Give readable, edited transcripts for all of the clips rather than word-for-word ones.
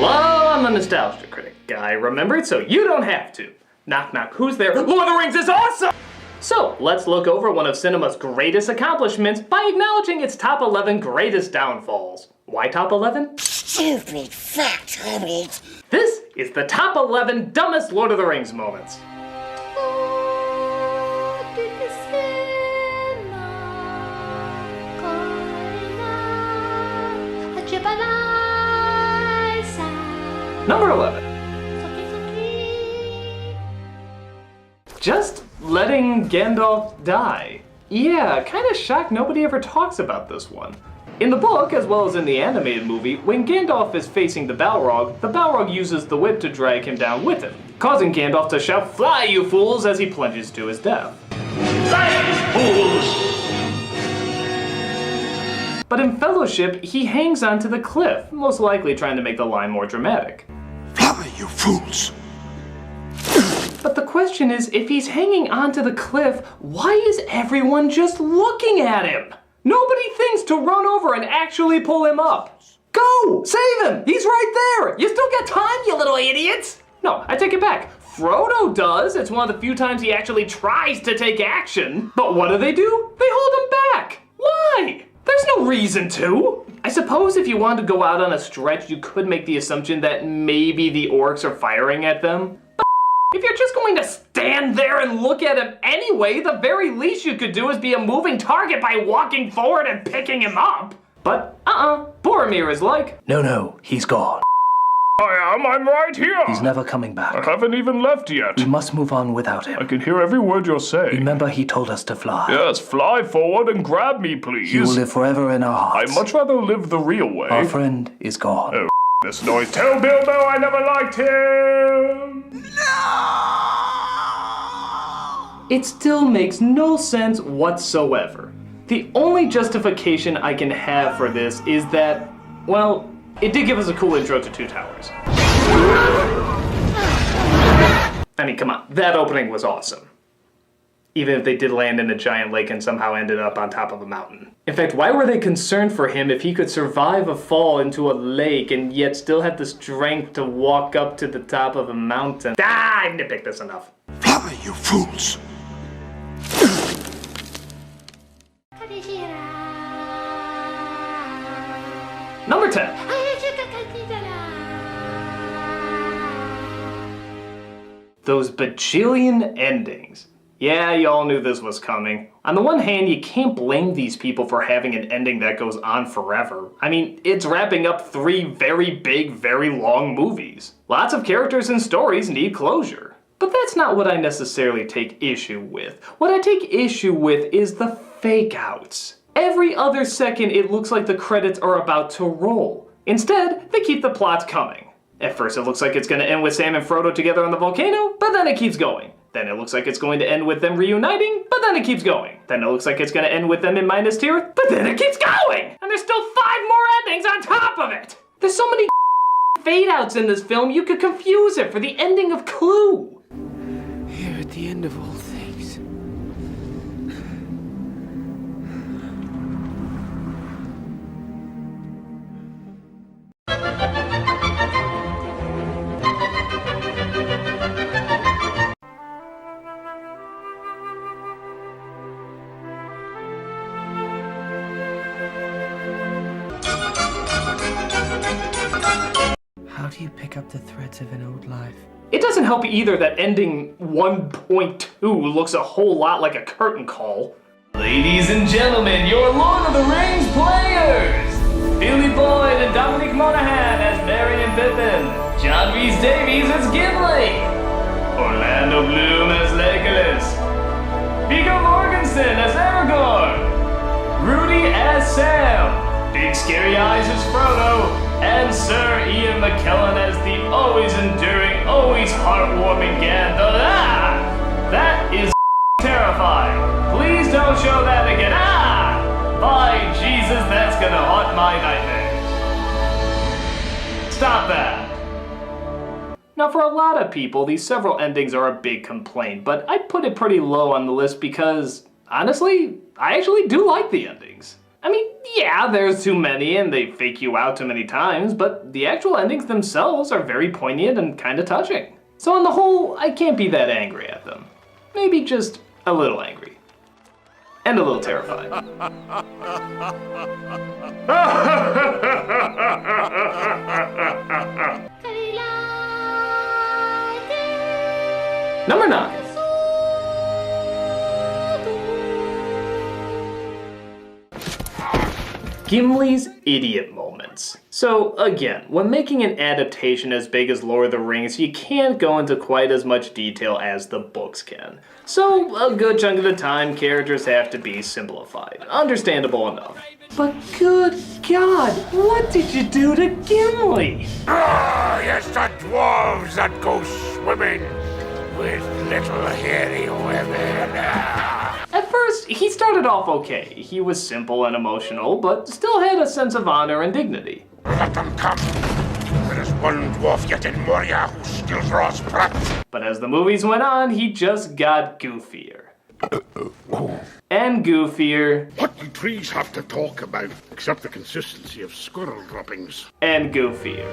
Hello, I'm the Nostalgia Critic. I remembered so you don't have to. Knock knock, who's there? Lord of the Rings is awesome! So, let's look over one of cinema's greatest accomplishments by acknowledging its top 11 greatest downfalls. Why top 11? Stupid fact, Hobbit. This is the top 11 dumbest Lord of the Rings moments. Number 11. Just letting Gandalf die. Yeah, kinda shocked nobody ever talks about this one. In the book, as well as in the animated movie, when Gandalf is facing the Balrog uses the whip to drag him down with him, causing Gandalf to shout, "Fly, you fools!" as he plunges to his death. Fly, fools! But in Fellowship, he hangs onto the cliff, most likely trying to make the line more dramatic. Fly, you fools! But the question is, if he's hanging onto the cliff, why is everyone just looking at him? Nobody thinks to run over and actually pull him up. Go! Save him! He's right there! You still got time, you little idiots! No, I take it back. Frodo does. It's one of the few times he actually tries to take action. But what do? They hold him back. Why? There's no reason to. I suppose if you wanted to go out on a stretch, you could make the assumption that maybe the orcs are firing at them. But if you're just going to stand there and look at him anyway, the very least you could do is be a moving target by walking forward and picking him up. But Boromir is like, no, he's gone. I'm right here! He's never coming back. I haven't even left yet. We must move on without him. I can hear every word you're saying. Remember, he told us to fly. Yes, fly forward and grab me, please. He will live forever in our hearts. I'd much rather live the real way. Our friend is gone. Oh, this noise. Tell Bilbo I never liked him! No! It still makes no sense whatsoever. The only justification I can have for this is that, well, it did give us a cool intro to Two Towers. I mean, come on, that opening was awesome. Even if they did land in a giant lake and somehow ended up on top of a mountain. In fact, why were they concerned for him if he could survive a fall into a lake and yet still have the strength to walk up to the top of a mountain? I've nitpicked this enough. Fly, you fools! Number 10. Those bajillion endings. Yeah, y'all knew this was coming. On the one hand, you can't blame these people for having an ending that goes on forever. I mean, it's wrapping up 3 very big, very long movies. Lots of characters and stories need closure. But that's not what I necessarily take issue with. What I take issue with is the fake outs. Every other second, it looks like the credits are about to roll. Instead, they keep the plots coming. At first it looks like it's going to end with Sam and Frodo together on the volcano, but then it keeps going. Then it looks like it's going to end with them reuniting, but then it keeps going. Then it looks like it's going to end with them in Minas Tirith, but then it keeps going! And there's still 5 more endings on top of it! There's so many fade-outs in this film, you could confuse it for the ending of Clue. Here at the end of all things. How do you pick up the threads of an old life? It doesn't help either that ending 1.2 looks a whole lot like a curtain call. Ladies and gentlemen, your Lord of the Rings players! Billy Boyd and Dominic Monaghan as Merry and Pippin, John Rhys Davies as Gimli, Orlando Bloom as Legolas, Viggo Mortensen as Aragorn, Rudy as Sam, Big Scary Eyes as Frodo, and Sir Ian McKellen as the always enduring, always heartwarming Gandalf. That is terrifying. Please don't show that again. By Jesus, that's gonna haunt my nightmares. Stop that. Now, for a lot of people, these several endings are a big complaint, but I put it pretty low on the list because, honestly, I actually do like the endings. I mean, yeah, there's too many and they fake you out too many times, but the actual endings themselves are very poignant and kinda touching. So on the whole, I can't be that angry at them. Maybe just a little angry. And a little terrified. Number 9. Gimli's idiot moments. So again, when making an adaptation as big as Lord of the Rings, you can't go into quite as much detail as the books can. So a good chunk of the time, characters have to be simplified. Understandable enough. But good God, what did you do to Gimli? Ah, yes, the dwarves that go swimming with little hairy women. At first, he started off okay. He was simple and emotional, but still had a sense of honor and dignity. Let them come. There is one dwarf yet in Moria who still draws breath. But as the movies went on, he just got goofier. And goofier. What do trees have to talk about except the consistency of squirrel droppings? And goofier.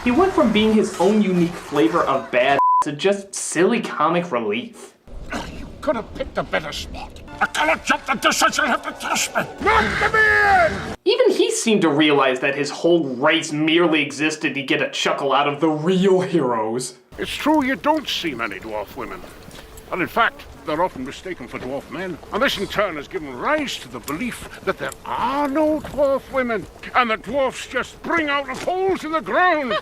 He went from being his own unique flavor of bad to just silly comic relief. You could have picked a better spot. I cannot jump the distance, you'll have to trust me. Not the man! Even he seemed to realize that his whole race merely existed to get a chuckle out of the real heroes. It's true you don't see many dwarf women. And in fact, they're often mistaken for dwarf men. And this in turn has given rise to the belief that there are no dwarf women. And that dwarfs just bring out of holes in the ground.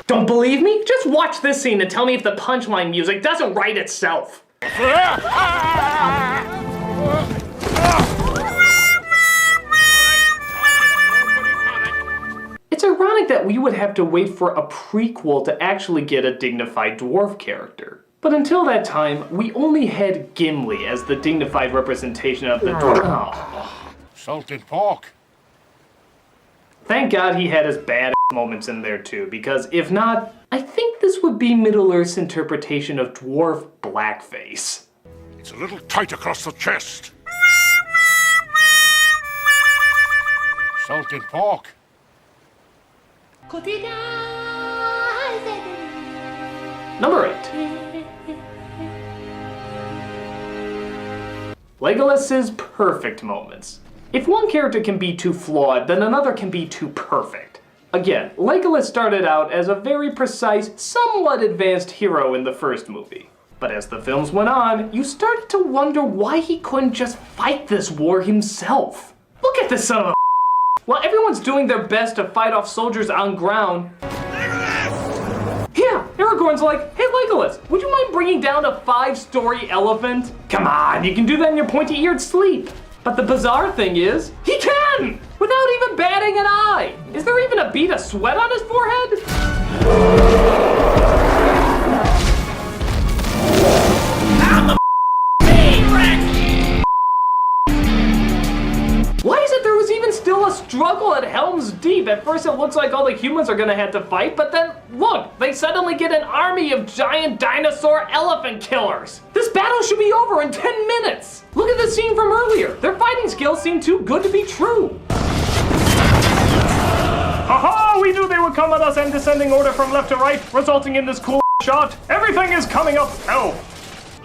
Don't believe me? Just watch this scene and tell me if the punchline music doesn't write itself. It's ironic that we would have to wait for a prequel to actually get a dignified dwarf character. But until that time, we only had Gimli as the dignified representation of the dwarf. Oh. Salted pork. Thank God he had his bad moments in there too, because if not, I think this would be Middle-earth's interpretation of dwarf blackface. It's a little tight across the chest. Salted pork. Number 8. Legolas's perfect moments. If one character can be too flawed, then another can be too perfect. Again, Legolas started out as a very precise, somewhat advanced hero in the first movie. But as the films went on, you started to wonder why he couldn't just fight this war himself. Look at this son of a While everyone's doing their best to fight off soldiers on ground, yeah, Aragorn's like, hey Legolas, would you mind bringing down a 5-story elephant? Come on, you can do that in your pointy-eared sleep. But the bizarre thing is, he can! Without even batting an eye! Is there even a bead of sweat on his forehead? Why is it there was even still a struggle at Helm's Deep? At first it looks like all the humans are gonna have to fight, but then, look, they suddenly get an army of giant dinosaur elephant killers. This battle should be over in 10 minutes. Look at the scene from earlier. Their fighting skills seem too good to be true. Haha, we knew they would come at us in descending order from left to right, resulting in this cool shot. Everything is coming up hell.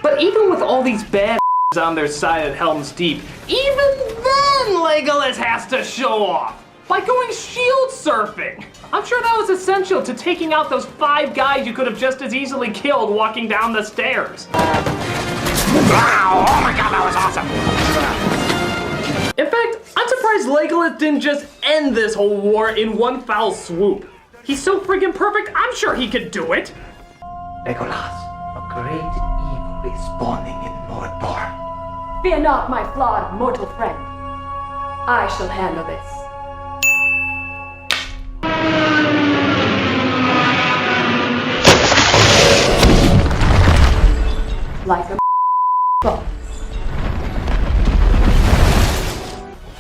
But even with all these bad on their side at Helm's Deep, even then Legolas has to show off by going shield surfing. I'm sure that was essential to taking out those 5 guys you could have just as easily killed walking down the stairs. Wow, oh my god, that was awesome. In fact, I'm surprised Legolas didn't just end this whole war in one foul swoop. He's so freaking perfect, I'm sure he could do it. Legolas, a great evil is spawning in Mordor. Fear not, my flawed mortal friend. I shall handle this. Like a boss.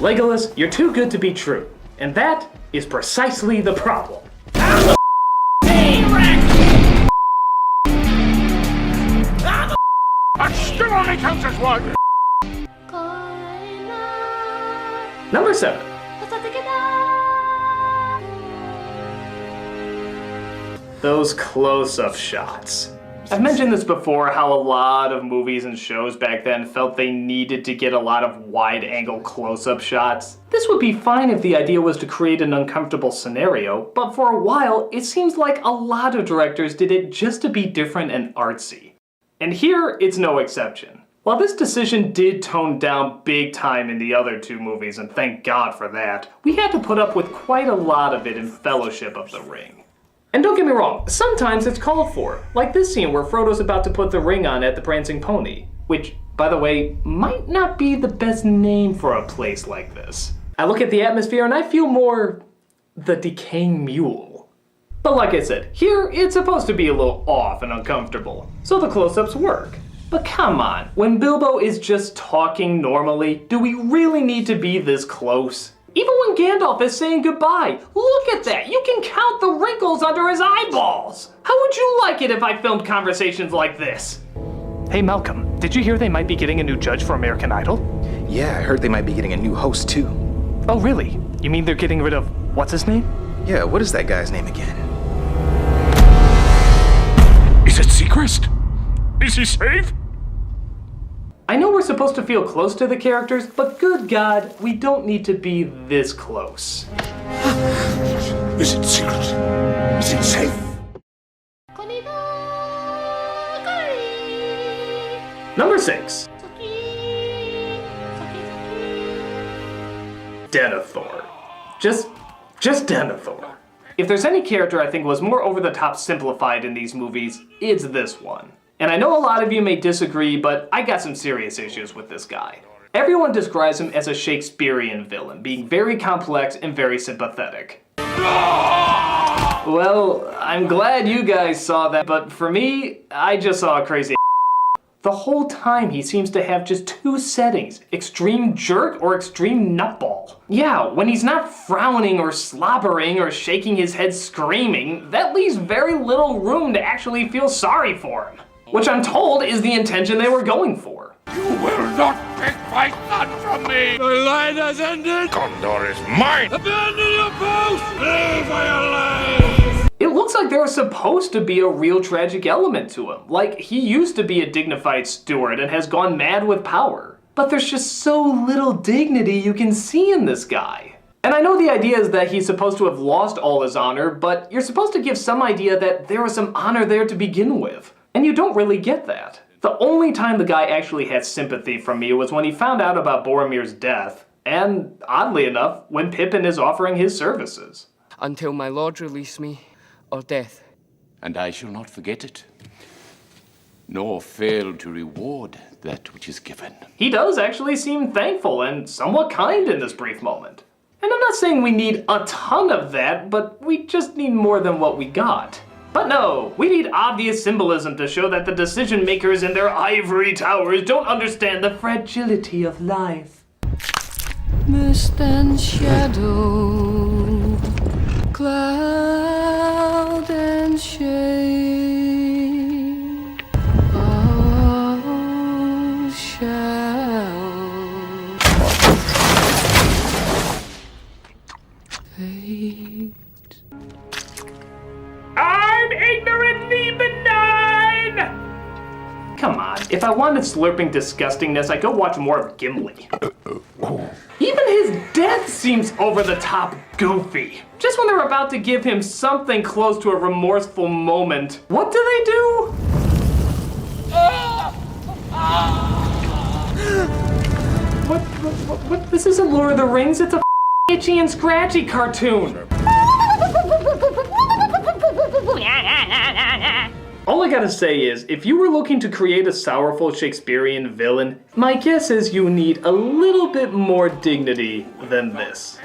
Legolas, you're too good to be true. And that is precisely the problem. I still only can else is what? Number 7. Those close-up shots. I've mentioned this before, how a lot of movies and shows back then felt they needed to get a lot of wide-angle close-up shots. This would be fine if the idea was to create an uncomfortable scenario, but for a while, it seems like a lot of directors did it just to be different and artsy. And here, it's no exception. While this decision did tone down big time in the other 2 movies, and thank God for that, we had to put up with quite a lot of it in Fellowship of the Ring. And don't get me wrong, sometimes it's called for, like this scene where Frodo's about to put the ring on at the Prancing Pony, which, by the way, might not be the best name for a place like this. I look at the atmosphere and I feel more the decaying mule. But like I said, here it's supposed to be a little off and uncomfortable, so the close-ups work. But come on, when Bilbo is just talking normally, do we really need to be this close? Even when Gandalf is saying goodbye, look at that! You can count the wrinkles under his eyeballs! How would you like it if I filmed conversations like this? Hey Malcolm, did you hear they might be getting a new judge for American Idol? Yeah, I heard they might be getting a new host too. Oh really? You mean they're getting rid of, what's his name? Yeah, what is that guy's name again? Is it Seacrest? Is he safe? I know we're supposed to feel close to the characters, but good God, we don't need to be this close. Is it secret? Is it safe? Number 6. Denethor. Just Denethor. If there's any character I think was more over-the-top simplified in these movies, it's this one. And I know a lot of you may disagree, but I got some serious issues with this guy. Everyone describes him as a Shakespearean villain, being very complex and very sympathetic. Well, I'm glad you guys saw that, but for me, I just saw a crazy The whole time he seems to have just 2 settings, extreme jerk or extreme nutball. Yeah, when he's not frowning or slobbering or shaking his head screaming, that leaves very little room to actually feel sorry for him. Which I'm told is the intention they were going for. You will not take my son from me! The line has ended! Gondor is mine! Abandon your post! Leave for your life! It looks like there was supposed to be a real tragic element to him. Like, he used to be a dignified steward and has gone mad with power. But there's just so little dignity you can see in this guy. And I know the idea is that he's supposed to have lost all his honor, but you're supposed to give some idea that there was some honor there to begin with. And you don't really get that. The only time the guy actually had sympathy from me was when he found out about Boromir's death, and, oddly enough, when Pippin is offering his services. Until my lord release me, or death. And I shall not forget it, nor fail to reward that which is given. He does actually seem thankful and somewhat kind in this brief moment. And I'm not saying we need a ton of that, but we just need more than what we got. But no, we need obvious symbolism to show that the decision makers in their ivory towers don't understand the fragility of life. Mist and shadow, cloud and shade, all shall fade. I'm ignorantly benign! Come on, if I wanted slurping disgustingness, I'd go watch more of Gimli. Even his death seems over the top goofy. Just when they're about to give him something close to a remorseful moment, what do they do? What? This isn't Lord of the Rings, it's a Itchy and Scratchy cartoon. All I gotta say is, if you were looking to create a sorrowful Shakespearean villain, my guess is you need a little bit more dignity than this.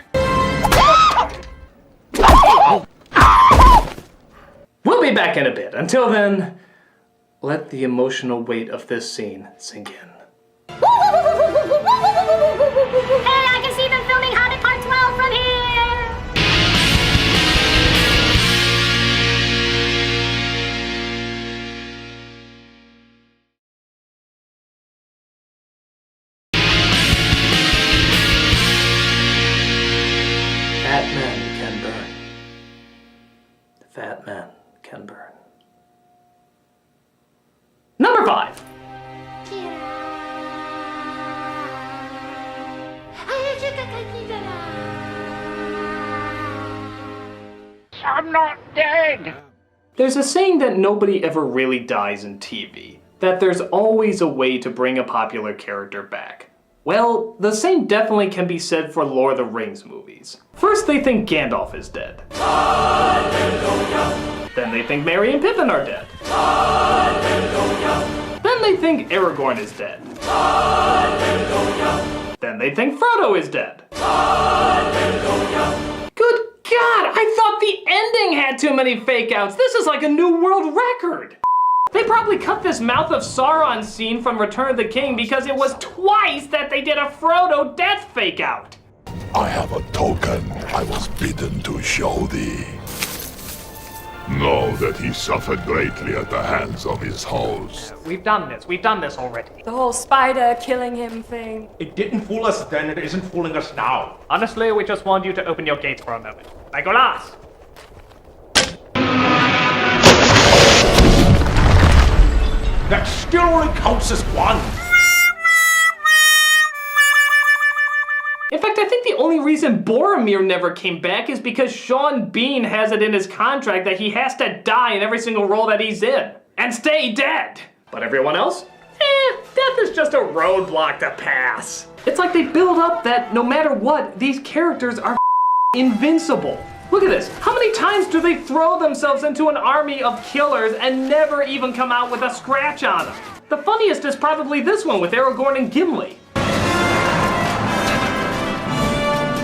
We'll be back in a bit. Until then, let the emotional weight of this scene sink in. Hey, I can see them filming Hobbit Part 12 from here! I'm not dead. There's a saying that nobody ever really dies in TV, that there's always a way to bring a popular character back. Well, the same definitely can be said for Lord of the Rings movies. First they think Gandalf is dead. Hallelujah. Then they think Merry and Pippin are dead. Hallelujah. Then they think Aragorn is dead. Hallelujah. Then they think Frodo is dead. Hallelujah. Good God, I thought the ending had too many fake outs. This is like a new world record. They probably cut this Mouth of Sauron scene from Return of the King because it was twice that they did a Frodo death fake out. I have a token I was bidden to show thee. Know that he suffered greatly at the hands of his host. We've done this already. The whole spider killing him thing. It didn't fool us then, it isn't fooling us now. Honestly, we just want you to open your gates for a moment. Legolas! That still only counts as one. In fact, I think the only reason Boromir never came back is because Sean Bean has it in his contract that he has to die in every single role that he's in. And stay dead. But everyone else? Death is just a roadblock to pass. It's like they build up that no matter what, these characters are invincible. Look at this. How many times do they throw themselves into an army of killers and never even come out with a scratch on them? The funniest is probably this one with Aragorn and Gimli.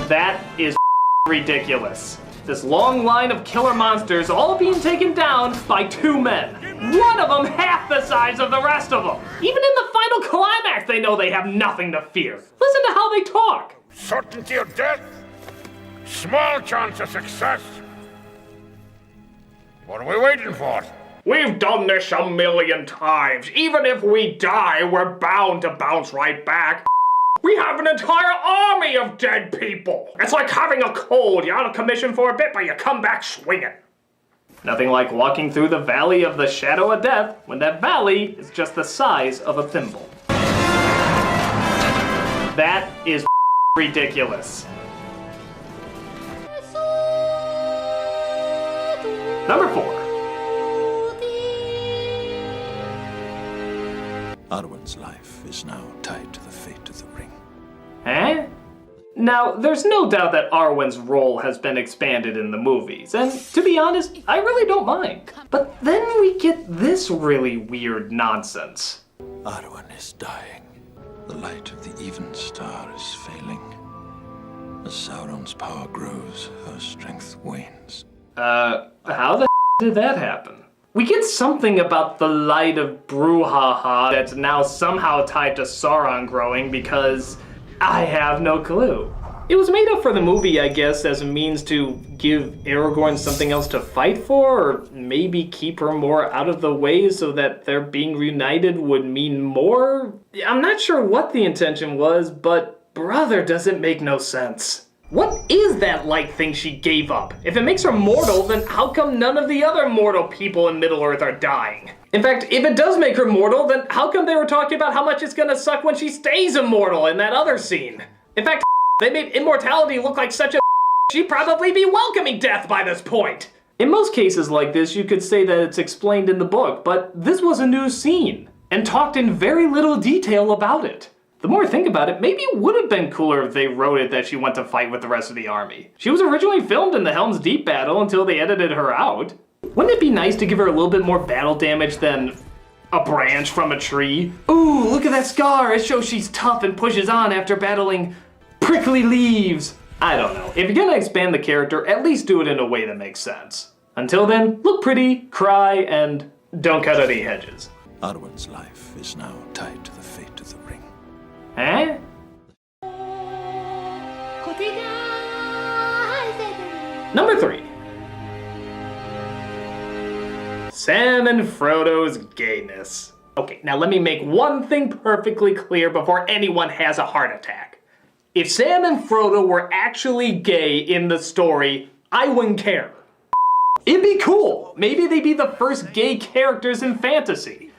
That is ridiculous. This long line of killer monsters all being taken down by two men. One of them half the size of the rest of them. Even in the final climax, they know they have nothing to fear. Listen to how they talk. Certainty of death? Small chance of success. What are we waiting for? We've done this a million times. Even if we die, we're bound to bounce right back. We have an entire army of dead people. It's like having a cold. You're out of commission for a bit, but you come back swinging. Nothing like walking through the valley of the shadow of death when that valley is just the size of a thimble. That is ridiculous. Number 4. Arwen's life is now tied to the fate of the ring. Eh? Now, there's no doubt that Arwen's role has been expanded in the movies, and to be honest, I really don't mind. But then we get this really weird nonsense. Arwen is dying. The light of the even star is failing. As Sauron's power grows, her strength wanes. How the did that happen? We get something about the light of Brouhaha that's now somehow tied to Sauron growing because I have no clue. It was made up for the movie, I guess, as a means to give Aragorn something else to fight for, or maybe keep her more out of the way so that their being reunited would mean more? I'm not sure what the intention was, but brother, does it make no sense. What is that light thing she gave up? If it makes her mortal, then how come none of the other mortal people in Middle-earth are dying? In fact, if it does make her mortal, then how come they were talking about how much it's gonna suck when she stays immortal in that other scene? In fact, they made immortality look like such a she'd probably be welcoming death by this point. In most cases like this, you could say that it's explained in the book, but this was a new scene, and talked in very little detail about it. The more I think about it, maybe it would have been cooler if they wrote it that she went to fight with the rest of the army. She was originally filmed in the Helm's Deep battle until they edited her out. Wouldn't it be nice to give her a little bit more battle damage than a branch from a tree? Ooh, look at that scar. It shows she's tough and pushes on after battling prickly leaves. I don't know. If you're gonna expand the character, at least do it in a way that makes sense. Until then, look pretty, cry, and don't cut any hedges. Arwen's life is now tied to the fate of the ring. Eh? Number 3. Sam and Frodo's gayness. Okay, now let me make one thing perfectly clear before anyone has a heart attack. If Sam and Frodo were actually gay in the story, I wouldn't care. It'd be cool. Maybe they'd be the first gay characters in fantasy.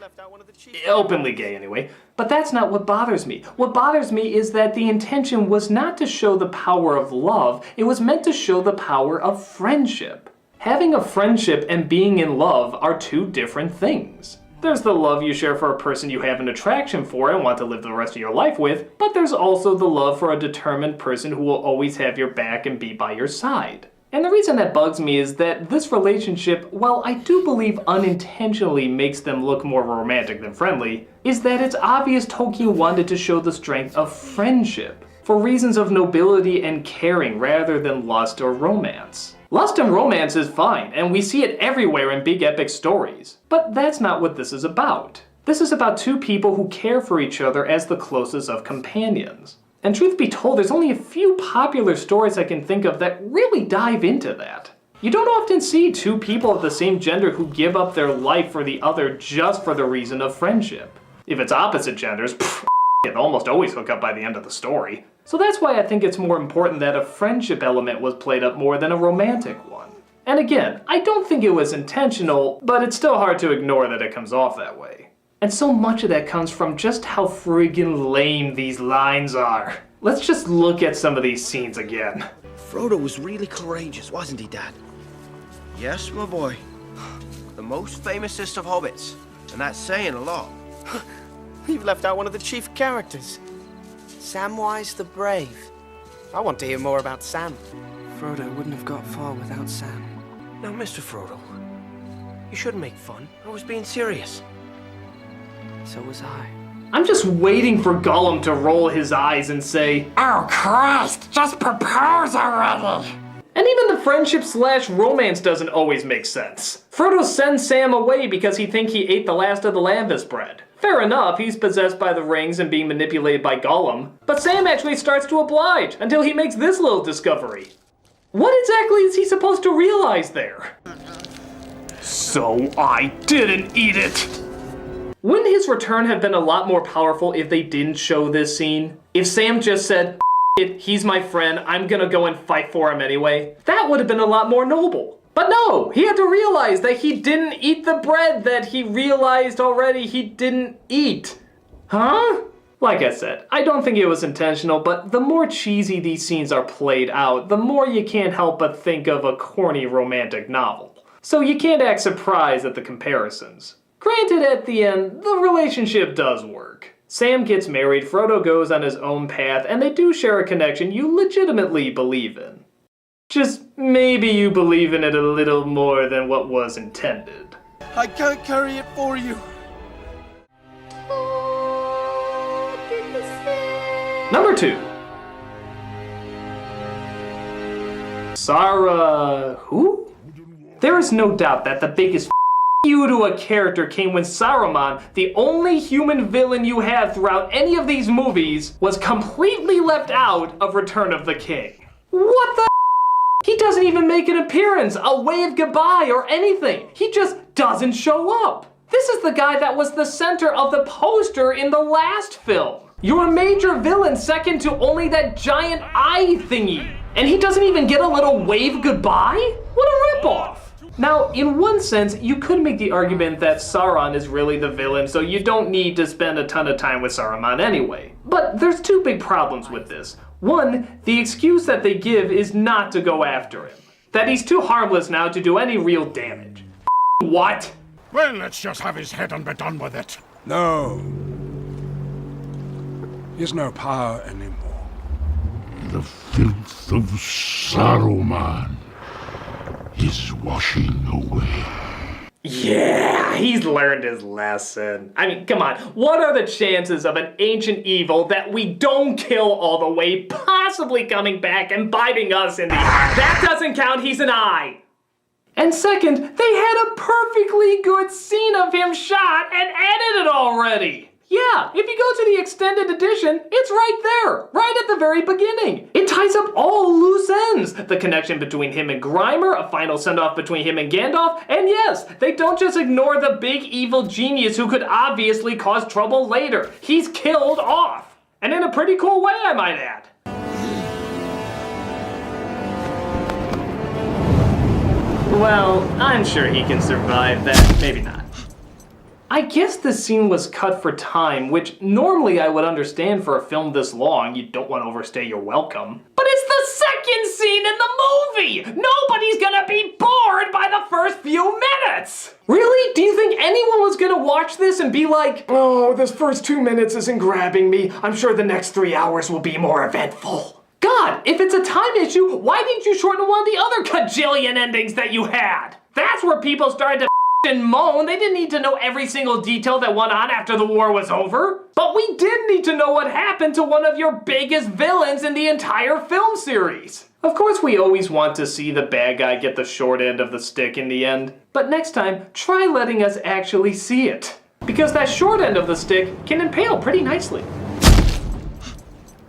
Openly gay, anyway. But that's not what bothers me. What bothers me is that the intention was not to show the power of love, it was meant to show the power of friendship. Having a friendship and being in love are two different things. There's the love you share for a person you have an attraction for and want to live the rest of your life with, but there's also the love for a determined person who will always have your back and be by your side. And the reason that bugs me is that this relationship, while I do believe unintentionally makes them look more romantic than friendly, is that it's obvious Tolkien wanted to show the strength of friendship, for reasons of nobility and caring rather than lust or romance. Lust and romance is fine, and we see it everywhere in big epic stories. But that's not what this is about. This is about two people who care for each other as the closest of companions. And truth be told, there's only a few popular stories I can think of that really dive into that. You don't often see two people of the same gender who give up their life for the other just for the reason of friendship. If it's opposite genders, they'll almost always hook up by the end of the story. So that's why I think it's more important that a friendship element was played up more than a romantic one. And again, I don't think it was intentional, but it's still hard to ignore that it comes off that way. And so much of that comes from just how friggin' lame these lines are. Let's just look at some of these scenes again. Frodo was really courageous, wasn't he, Dad? Yes, my boy. The most famousest of hobbits, and that's saying a lot. You've left out one of the chief characters. Samwise the Brave. I want to hear more about Sam. Frodo wouldn't have got far without Sam. Now, Mr. Frodo, you shouldn't make fun. I was being serious. So was I. I'm just waiting for Gollum to roll his eyes and say, "Oh Christ, just propose already!" And even the friendship/romance doesn't always make sense. Frodo sends Sam away because he thinks he ate the last of the Lanvis bread. Fair enough, he's possessed by the rings and being manipulated by Gollum, but Sam actually starts to oblige until he makes this little discovery. What exactly is he supposed to realize there? So I didn't eat it! Wouldn't his return have been a lot more powerful if they didn't show this scene? If Sam just said, it, he's my friend, I'm gonna go and fight for him anyway. That would have been a lot more noble. But no, he had to realize that he didn't eat the bread that he realized already he didn't eat. Huh? Like I said, I don't think it was intentional, but the more cheesy these scenes are played out, the more you can't help but think of a corny romantic novel. So you can't act surprised at the comparisons. Granted, at the end, the relationship does work. Sam gets married, Frodo goes on his own path, and they do share a connection you legitimately believe in. Just maybe you believe in it a little more than what was intended. I can't carry it for you. Number 2. Sarah... who? There is no doubt that the biggest you to a character came when Saruman, the only human villain you have throughout any of these movies, was completely left out of Return of the King. What the He doesn't even make an appearance, a wave goodbye, or anything. He just doesn't show up. This is the guy that was the center of the poster in the last film. Your major villain second to only that giant eye thingy. And he doesn't even get a little wave goodbye? What a ripoff. Now, in one sense, you could make the argument that Sauron is really the villain, so you don't need to spend a ton of time with Saruman anyway. But there's two big problems with this. One, the excuse that they give is not to go after him. That he's too harmless now to do any real damage. What? Well, let's just have his head and be done with it. No. He has no power anymore. The filth of Saruman is washing away. Yeah, he's learned his lesson. I mean, come on, what are the chances of an ancient evil that we don't kill all the way possibly coming back and biting us in the eye? That doesn't count, he's an eye. And second, they had a perfectly good scene of him shot and edited already. Yeah, if you go to the extended edition, it's right there, right at the very beginning. It ties up all loose ends. The connection between him and Grimer, a final send-off between him and Gandalf, and yes, they don't just ignore the big evil genius who could obviously cause trouble later. He's killed off. And in a pretty cool way, I might add. Well, I'm sure he can survive that. Maybe not. I guess this scene was cut for time, which normally I would understand for a film this long. You don't want to overstay your welcome. But it's the second scene in the movie! Nobody's gonna be bored by watch this and be like, oh, this first 2 minutes isn't grabbing me. I'm sure the next 3 hours will be more eventful. God, if it's a time issue, why didn't you shorten one of the other cajillion endings that you had? That's where people started to and moan. They didn't need to know every single detail that went on after the war was over. But we did need to know what happened to one of your biggest villains in the entire film series. Of course, we always want to see the bad guy get the short end of the stick in the end. But next time, try letting us actually see it. Because that short end of the stick can impale pretty nicely.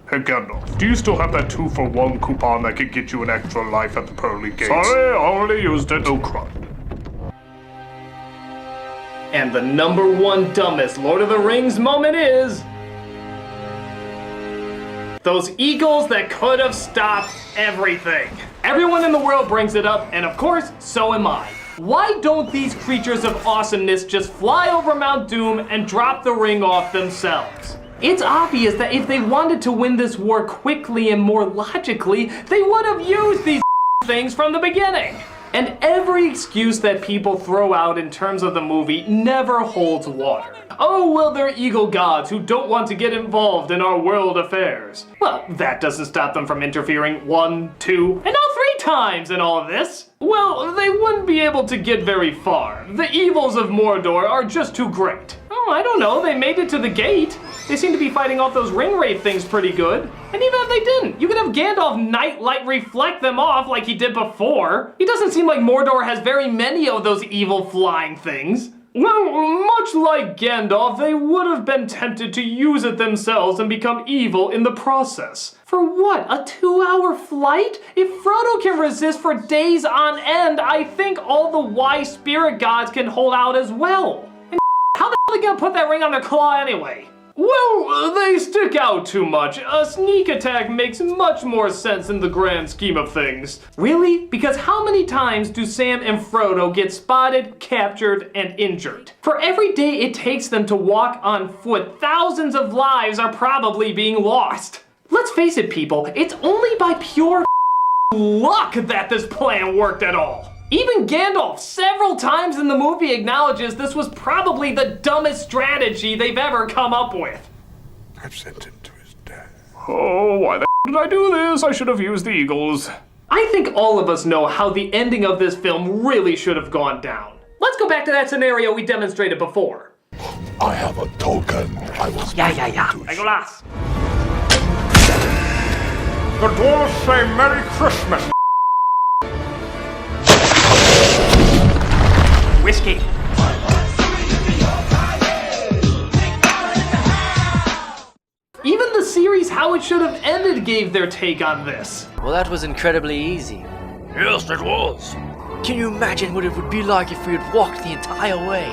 Hey Gandalf, do you still have that 2-for-1 coupon that could get you an extra life at the pearly gates? Sorry, I already used it. Oh crap. And the #1 dumbest Lord of the Rings moment is... those eagles that could have stopped everything. Everyone in the world brings it up, and of course, so am I. Why don't these creatures of awesomeness just fly over Mount Doom and drop the ring off themselves? It's obvious that if they wanted to win this war quickly and more logically, they would have used these things from the beginning. And every excuse that people throw out in terms of the movie never holds water. Oh, well, they're eagle gods who don't want to get involved in our world affairs. Well, that doesn't stop them from interfering 1, 2, and now 3 times in all of this. Well, they wouldn't be able to get very far. The evils of Mordor are just too great. Oh, I don't know, they made it to the gate. They seem to be fighting off those ring wraith things pretty good. And even if they didn't, you could have Gandalf nightlight reflect them off like he did before. It doesn't seem like Mordor has very many of those evil flying things. Well, much like Gandalf, they would have been tempted to use it themselves and become evil in the process. For what, a 2-hour flight? If Frodo can resist for days on end, I think all the wise spirit gods can hold out as well. And how the hell are they gonna put that ring on their claw anyway? Well, they stick out too much. A sneak attack makes much more sense in the grand scheme of things. Really? Because how many times do Sam and Frodo get spotted, captured, and injured? For every day it takes them to walk on foot, thousands of lives are probably being lost. Let's face it, people, it's only by pure luck that this plan worked at all. Even Gandalf, several times in the movie, acknowledges this was probably the dumbest strategy they've ever come up with. I've sent him to his death. Oh, why the did I do this? I should have used the eagles. I think all of us know how the ending of this film really should have gone down. Let's go back to that scenario we demonstrated before. I have a token. I was Legolas. The dwarves say Merry Christmas. Whiskey. Even the series How It Should Have Ended gave their take on this. Well, that was incredibly easy. Yes, it was. Can you imagine what it would be like if we had walked the entire way?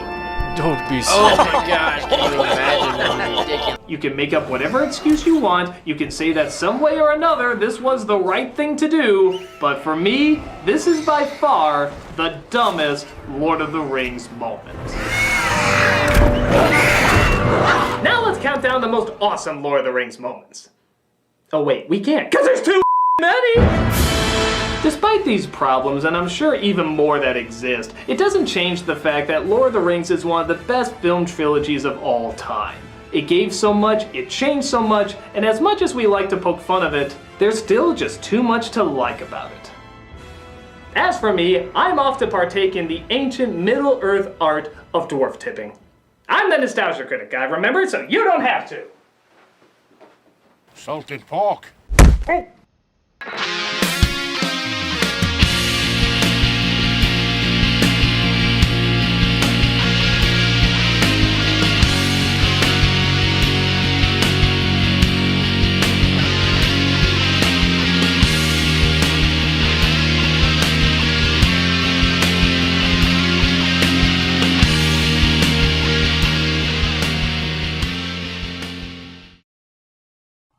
Don't be so. Oh my gosh, can you imagine? That's ridiculous. You can make up whatever excuse you want. You can say that some way or another this was the right thing to do. But for me, this is by far the dumbest Lord of the Rings moment. Now let's count down the most awesome Lord of the Rings moments. Oh wait, we can't, because there's too many! Despite these problems, and I'm sure even more that exist, it doesn't change the fact that Lord of the Rings is one of the best film trilogies of all time. It gave so much, it changed so much, and as much as we like to poke fun of it, there's still just too much to like about it. As for me, I'm off to partake in the ancient Middle-earth art of dwarf tipping. I'm the Nostalgia Critic guy, remember? So you don't have to! Salted pork. Oh.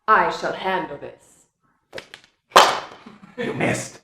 I shall handle this. You missed.